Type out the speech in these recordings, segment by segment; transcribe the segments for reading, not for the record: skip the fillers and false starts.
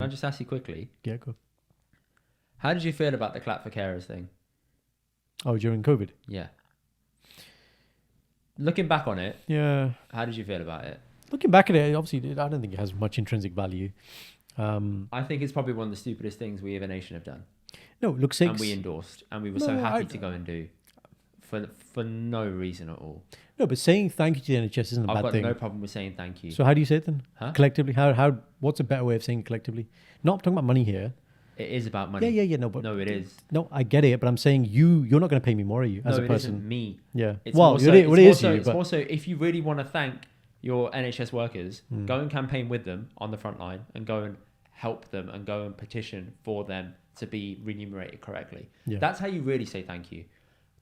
I just ask you quickly? Yeah, go. How did you feel about the clap for carers thing? Oh, during COVID? Yeah. Looking back on it, Yeah. how did you feel about it? Looking back at it, obviously, I don't think it has much intrinsic value. I think it's probably one of the stupidest things we as a nation have done. No, look, And we endorsed. And we were so No, happy to go and do. For no reason at all. No, but saying thank you to the NHS isn't a I've bad got thing. no problem with saying thank you. So how do you say it then? Huh? Collectively? What's a better way of saying collectively? Not talking about money here. It is about money. Yeah, no, but No, it is. no, I get it, but I'm saying you're not going to pay me more, are you, as No, a it person? isn't me. Yeah. It's Well, more so, it is you, it's but more so if you really want to thank your NHS workers, go and campaign with them on the front line and go and help them and go and petition for them to be remunerated correctly. Yeah. That's how you really say thank you.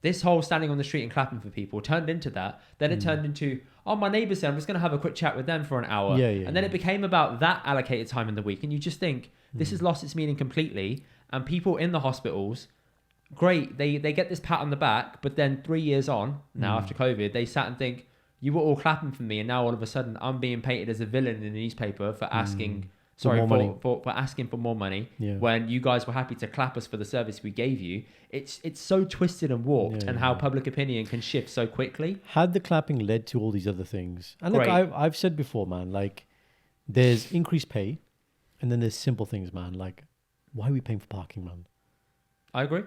This whole standing on the street and clapping for people turned into that. Then it turned into, oh, my neighbour's there, I'm just going to have a quick chat with them for an hour. And then it became about that allocated time in the week. And you just think, this has lost its meaning completely. And people in the hospitals, great, they get this pat on the back. But then 3 years on, now after COVID, they sat and think, you were all clapping for me. And now all of a sudden, I'm being painted as a villain in the newspaper for asking... for asking for more money when you guys were happy to clap us for the service we gave you. It's so twisted and warped, and how public opinion can shift so quickly. Had the clapping led to all these other things? And look, I've said before, man, like there's increased pay, and then there's simple things, man. Like, why are we paying for parking, man? I agree.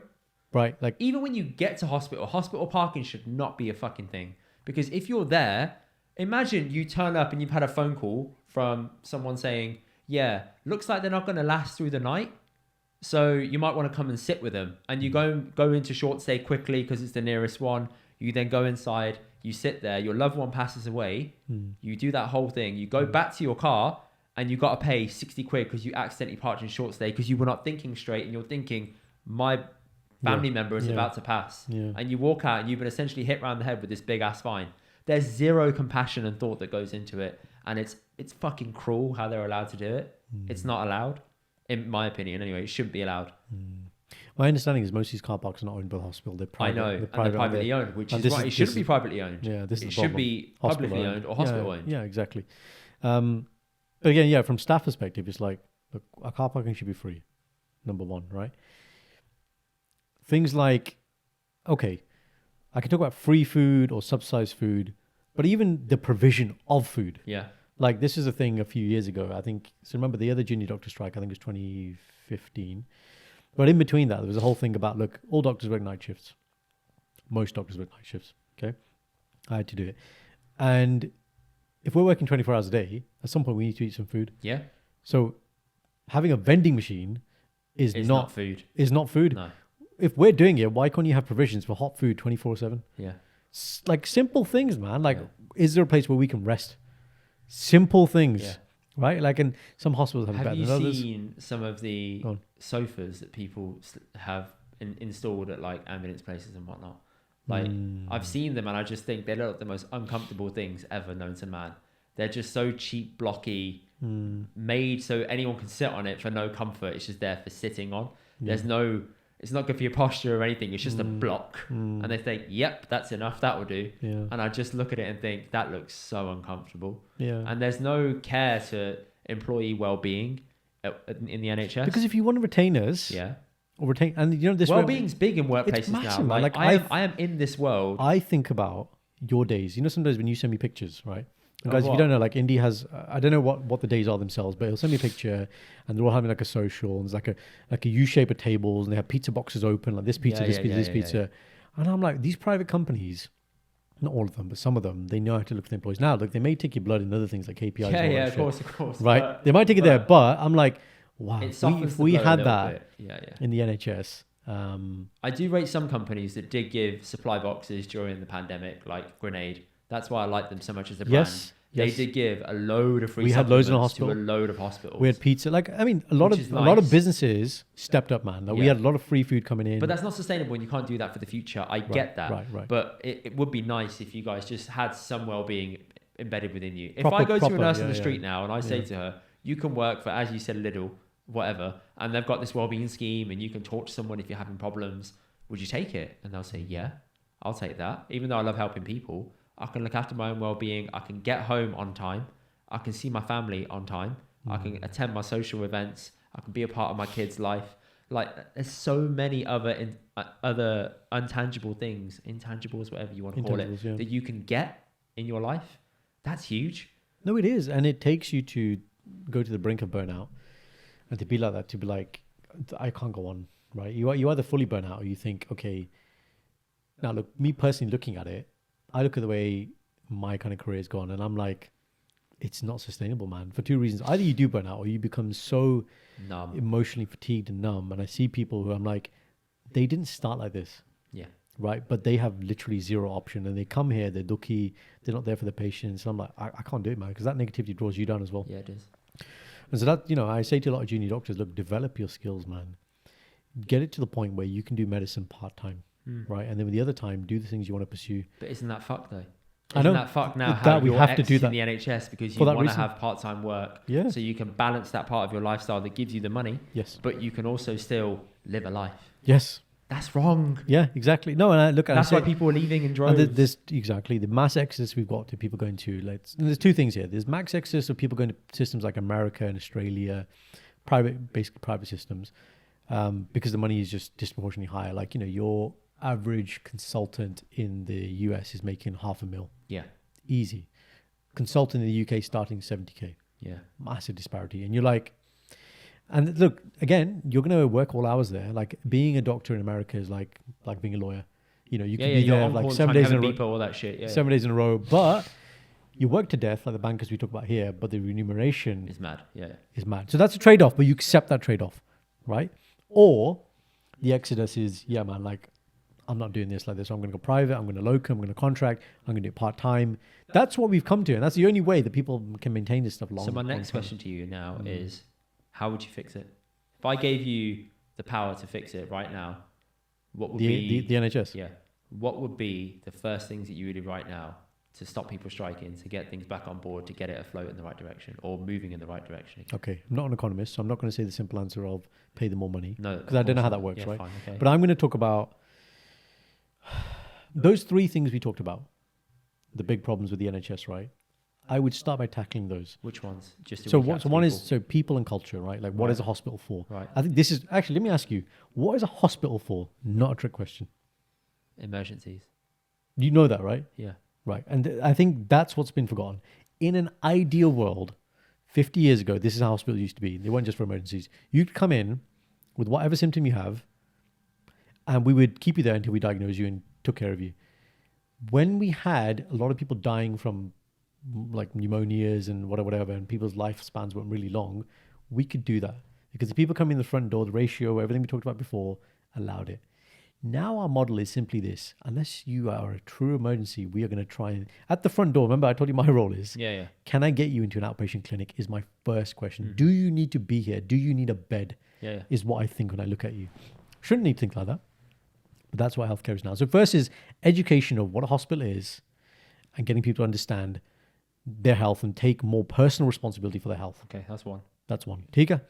Right, like even when you get to hospital parking should not be a fucking thing, because if you're there, imagine you turn up and you've had a phone call from someone saying, yeah, looks like they're not going to last through the night, so you might want to come and sit with them. And you go into short stay quickly because it's the nearest one. You then go inside, you sit there, your loved one passes away, you do that whole thing, you go back to your car, and you got to pay 60 quid because you accidentally parked in short stay because you were not thinking straight, and you're thinking, my family member is about to pass. And you walk out and you've been essentially hit around the head with this big ass fine. There's zero compassion and thought that goes into it. And it's fucking cruel how they're allowed to do it. It's not allowed, in my opinion. Anyway, it shouldn't be allowed. My understanding is most of these car parks are not owned by the hospital. They're private. I know, and they're privately owned, which is right. It shouldn't be privately owned. Yeah, this is it should be publicly owned or hospital owned. Yeah, exactly. But again, from staff perspective, it's like, look, our car parking should be free. Number one, right? Things like, okay, I can talk about free food or subsidized food, but even the provision of food. Yeah. Like, this is a thing a few years ago. I think, so remember the other junior doctor strike, I think it was 2015. But in between that, there was a whole thing about, look, all doctors work night shifts. Most doctors work night shifts, okay? I had to do it. And if we're working 24 hours a day, at some point we need to eat some food. Yeah. So having a vending machine is not food. Is not food. No. If we're doing it, why can't you have provisions for hot food 24/7? Yeah. Like simple things, man. Like, is there a place where we can rest? Simple things, right? Like, in some hospitals have better than others. Have you seen some of the sofas that people have installed at like ambulance places and whatnot? Like, I've seen them and I just think they look like the most uncomfortable things ever known to man. They're just so cheap, blocky, made so anyone can sit on it for no comfort. It's just there for sitting on. There's no... It's not good for your posture or anything. It's just a block. And they think, yep, that's enough. That will do. Yeah. And I just look at it and think, that looks so uncomfortable. Yeah. And there's no care to employee well-being in the NHS. Because if you want to retain us... Or retain... And you know, this... Well-being's big in workplaces massive, now. Man. Like I am in this world. I think about your days. You know, sometimes when you send me pictures, right? And guys, if you don't know, like Indy has, I don't know what the days are themselves, but he'll send me a picture and they're all having like a social and there's like a U shape of tables and they have pizza boxes open, like this pizza, this pizza. And I'm like, these private companies, not all of them, but some of them, they know how to look for the employees. Now, look, they may take your blood and other things like KPIs. Of course. Right? But, they might take it there, but I'm like, wow, if we had that in the NHS. I do rate some companies that did give supply boxes during the pandemic, like Grenade. That's why I like them so much as a brand. They did give a load of free we had loads in the hospital. to a load of hospitals. We had pizza. Like, I mean, a lot of businesses stepped up, man. Like, we had a lot of free food coming in. But that's not sustainable and you can't do that for the future. I get that. Right. But it would be nice if you guys just had some well-being embedded within you. If I go to a nurse in the street now and I say to her, you can work for, as you said, Lidl, whatever, and they've got this well-being scheme and you can talk to someone if you're having problems, would you take it? And they'll say, yeah, I'll take that. Even though I love helping people, I can look after my own well-being. I can get home on time. I can see my family on time. I can attend my social events I can be a part of my kid's life. Like there's so many other intangible things, intangibles, whatever you want to call it, Yeah. that you can get in your life. That's huge. No, it is. And it takes you to go to the brink of burnout and to be like that, to be like, I can't go on, right? You either fully burn out or you think, okay, now look, me personally looking at it, I look at the way my kind of career's gone and I'm like, it's not sustainable, man, for two reasons. Either you do burn out or you become so Numb. emotionally fatigued and numb. And I see people who I'm like, they didn't start like this. Yeah. Right. But they have literally zero option and they come here, they're ducky, they're not there for the patients. And I'm like, I can't do it, man, because that negativity draws you down as well. Yeah, it is. And so that, I say to a lot of junior doctors, look, develop your skills, man. Get it to the point where you can do medicine part-time, right? And then with the other time, do the things you want to pursue. But isn't that fucked though? I know. Isn't that fucked now? That How we you're have to do exiting that. the NHS because you For that want to reason. have part-time work. Yeah. So you can balance that part of your lifestyle that gives you the money. Yes. But you can also still live a life. Yes. That's wrong. Yeah, exactly. No, and That's why people are leaving in droves. And there's exactly the mass exodus we've got to people going to and there's two things here. There's mass exodus of people going to systems like America and Australia, basically private systems, because the money is just disproportionately higher. Like, your average consultant in the US is making $500,000. Yeah. Easy. Consultant in the UK starting 70K. Yeah. Massive disparity. And you're like, and look, again, you're going to work all hours there. Like being a doctor in America is like being a lawyer. You could be there like 7 days in a row. All that shit. Yeah. 7 days in a row, but you work to death like the bankers we talk about here, but the remuneration It's mad. Yeah. is mad. So that's a trade-off, but you accept that trade-off, right? Or the exodus is, yeah, man, like I'm not doing this like this. So I'm going to go private. I'm going to locum. I'm going to contract. I'm going to do it part-time. That's what we've come to. And that's the only way that people can maintain this stuff long. So my next question to you now is, how would you fix it? If I gave you the power to fix it right now, what would be... The NHS? Yeah. What would be the first things that you would do right now to stop people striking, to get things back on board, to get it afloat in the right direction or moving in the right direction? Okay. I'm not an economist, so I'm not going to say the simple answer of pay them more money. No. Because I don't know how that works, yeah, right? Fine, okay. But I'm going to talk about those three things we talked about, the big problems with the NHS, right? I would start by tackling those. Which ones? Just to So recap to one is people. people and culture, right? Like what Right. is a hospital for? Right. I think this is actually, let me ask you, what is a hospital for? Not a trick question. Emergencies. You know that, right? Yeah. Right. And I think that's what's been forgotten. In an ideal world, 50 years ago, this is how hospitals used to be. They weren't just for emergencies. You'd come in with whatever symptom you have, and we would keep you there until we diagnosed you and took care of you. When we had a lot of people dying from like pneumonias and whatever, and people's lifespans weren't really long, we could do that. Because the people coming in the front door, the ratio, everything we talked about before, allowed it. Now our model is simply this. Unless you are a true emergency, we are going to try and... At the front door, remember I told you my role is, Yeah. can I get you into an outpatient clinic is my first question. Do you need to be here? Do you need a bed? Yeah. Is what I think when I look at you. Shouldn't need to think like that. But that's what healthcare is now. So first is education of what a hospital is and getting people to understand their health and take more personal responsibility for their health. Okay, that's one. That's one. Tika.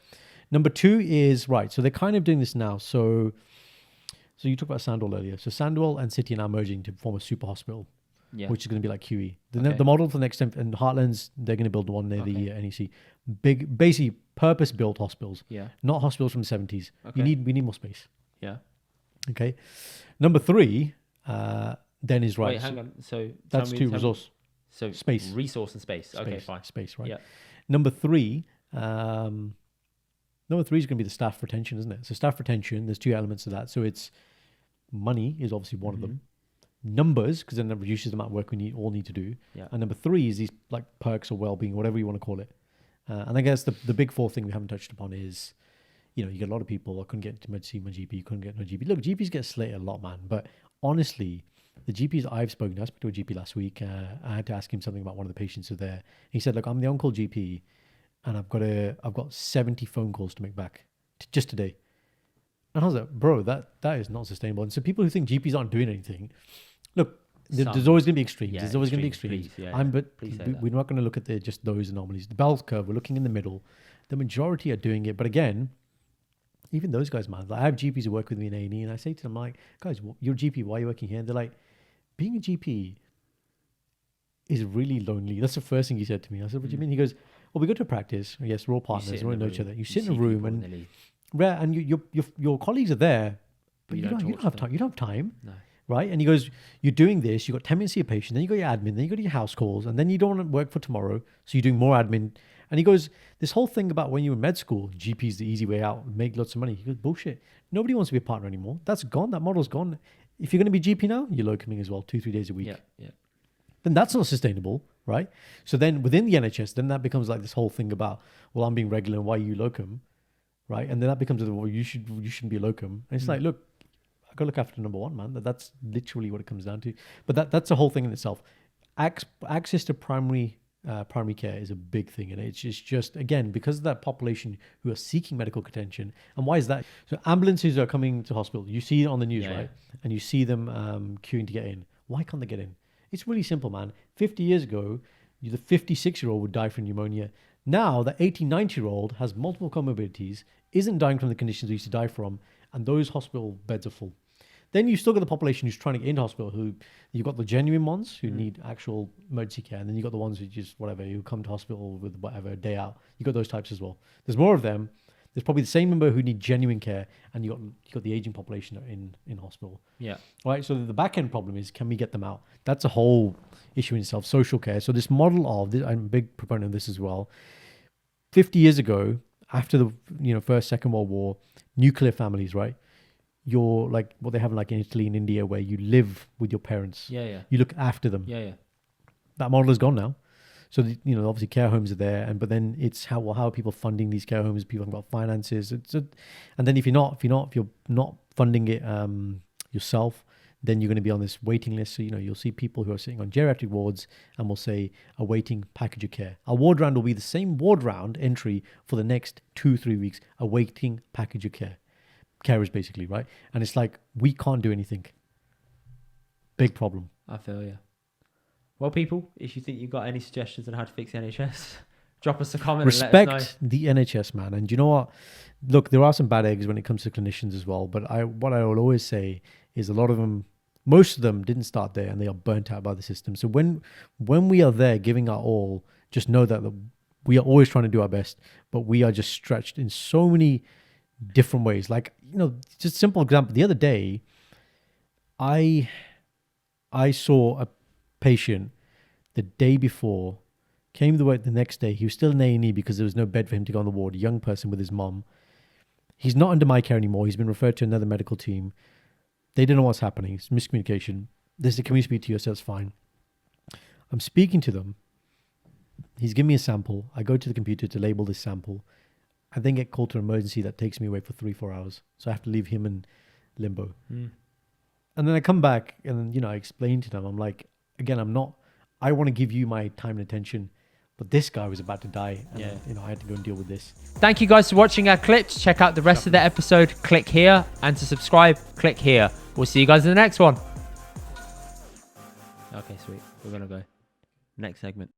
Number two is, right, so they're kind of doing this now. So you talked about Sandwell earlier. So Sandwell and City are now merging to form a super hospital, Yeah. which is going to be like QE. Okay. The model for the next time, and Heartlands, they're going to build one near the Okay. NEC. Big, basically purpose-built hospitals, Yeah. not hospitals from the 70s. Okay. We need more space. Yeah. Okay. Number three, then is right. Wait, hang on. So That's tell me- two, tell me- resource. So Space. resource and space. Okay, Space, fine. Space, right? Yeah. Number three is going to be the staff retention, isn't it? So staff retention, there's two elements to that. So it's money is obviously one of them. Numbers, because then that reduces the amount of work we all need to do. Yeah. And number three is these like perks or well-being, whatever you want to call it. And I guess the big fourth thing we haven't touched upon is, you get a lot of people, I couldn't get to see my GP, couldn't get no GP. Look, GPs get slated a lot, man. But honestly, the GPs I've spoken to, I spoke to a GP last week. I had to ask him something about one of the patients who were there. He said, look, I'm the on-call GP and I've got 70 phone calls to make back just today. And I was like, bro, that is not sustainable. And so people who think GPs aren't doing anything, look, there's always going to be extremes. Yeah, there's always going to be extremes. please, yeah, But please say that. we're not going to look at just those anomalies. The bell curve, we're looking in the middle. The majority are doing it. But again, even those guys, man, like I have GPs who work with me in A&E, and I say to them, like, guys, you're a GP, why are you working here? And they're like, being a GP is really lonely. That's the first thing he said to me. I said, what do you mean? He goes, Well, we go to practice. Yes, we're all partners. We know each other. You sit in a room and your colleagues are there, but you don't have time. You don't have time. No. Right? And he goes, you're doing this, you've got 10 minutes to see a patient, then you got your admin, then you got your house calls, and then you don't want to work for tomorrow, so you're doing more admin. And he goes, this whole thing about when you were in med school, GP is the easy way out, make lots of money. He goes, bullshit. Nobody wants to be a partner anymore. That's gone. That model's gone. If you're going to be GP now, you're locoming as well, 2-3 days a week. Yeah. Then that's not sustainable, right? So then within the NHS, then that becomes like this whole thing about, well, I'm being regular, and why are you locum, right? And then that becomes, well, you shouldn't be a locum. And it's like, look, I got to look after number one, man. That's literally what it comes down to. But that's a whole thing in itself. Access to primary care is a big thing, and it's just again because of that population who are seeking medical attention. And why is that? So ambulances are coming to hospital. You see it on the news, right? And you see them queuing to get in. Why can't they get in? It's really simple, man. 50 years ago, the 56-year-old would die from pneumonia. Now, the 80, 90-year-old has multiple comorbidities, isn't dying from the conditions they used to die from, and those hospital beds are full. Then you've still got the population who's trying to get into hospital, who you've got the genuine ones who need actual emergency care, and then you've got the ones who just whatever, who come to hospital with whatever, day out. You've got those types as well. There's more of them. There's probably the same number who need genuine care, and you got the aging population in hospital. Yeah. Right. So the back end problem is, can we get them out? That's a whole issue in itself. Social care. So this model of this, I'm a big proponent of this as well. 50 years ago, after the First, Second World War, nuclear families, right? You're like what they have like in Italy and India, where you live with your parents. Yeah. You look after them. Yeah. That model is gone now. So obviously care homes are there, but then it's how are people funding these care homes? People have got finances. And then if you're not funding it yourself, then you're going to be on this waiting list. So you'll see people who are sitting on geriatric wards and will say awaiting package of care. Our ward round will be the same ward round entry for the next 2-3 weeks, awaiting package of care. Carers basically, right? And it's like, we can't do anything. Big problem. I feel you. Well, people, if you think you've got any suggestions on how to fix the NHS, drop us a comment. Respect and let us know. the NHS, man. And you know what? Look, there are some bad eggs when it comes to clinicians as well. But what I will always say is a lot of them, most of them didn't start there, and they are burnt out by the system. So when we are there giving our all, just know that we are always trying to do our best, but we are just stretched in so many different ways. Like, just a simple example. The other day, I saw a patient the day before, came the next day. He was still in A&E because there was no bed for him to go on the ward. A young person with his mom. He's not under my care anymore. He's been referred to another medical team. They don't know what's happening. It's miscommunication. They said, can we speak to you? I said, that's fine. I'm speaking to them. He's giving me a sample. I go to the computer to label this sample. I then get called to an emergency that takes me away for 3-4 hours. So I have to leave him in limbo. And then I come back and, I explain to them. I'm like, again, I want to give you my time and attention, but this guy was about to die. And, I had to go and deal with this. Thank you guys for watching our clips. Check out the rest of the episode. Click here. And to subscribe, click here. We'll see you guys in the next one. Okay, sweet. We're going to go. Next segment.